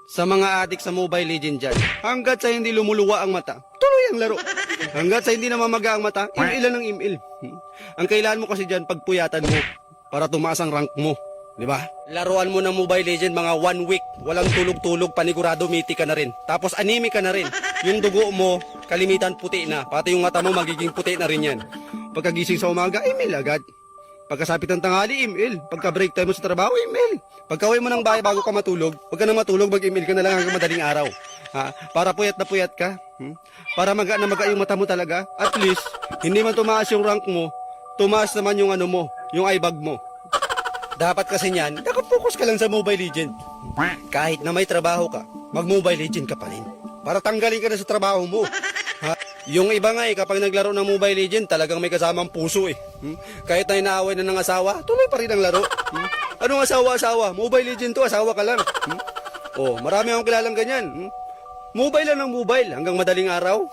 Sa mga adik sa Mobile Legends dyan, hanggat sa hindi lumuluwa ang mata, tuloy ang laro. Hanggat sa hindi namamaga ang mata, email ng email. Ang kailangan mo kasi dyan, pagpuyatan mo para tumaas ang rank mo. Di ba? Laruan mo ng Mobile Legends mga 1 week, walang tulog-tulog, panigurado mythic ka na rin. Tapos anime ka na rin. Yung dugo mo, kalimitan puti na. Pati yung mata mo magiging puti na rin yan. Pagkagising sa umaga, email agad. Pagkasapit ng tanghali, email. Pagka break time mo sa trabaho, email. Pagka-uwi mo ng bahay bago ka matulog, wag ka na matulog, mag-email ka na lang hanggang madaling araw. Ha? Para puyat na puyat ka. Para maga na maga yung mata mo talaga. At least, hindi man tumaas yung rank mo, tumaas naman yung ano mo, yung eyebag mo. Dapat kasi niyan, nakapokus ka lang sa Mobile Legend. Kahit na may trabaho ka, mag-Mobile Legend ka pa rin. Para tanggalin ka na sa trabaho mo. Ha? Yung iba nga kapag naglaro ng Mobile Legend, talagang may kasamang puso . Kahit na inaaway na ng asawa, tuloy pa rin ang laro. Anong asawa-asawa? Mobile Legend to, asawa ka lang. Oh, marami akong kilalang ganyan. Mobile lang ng mobile hanggang madaling araw.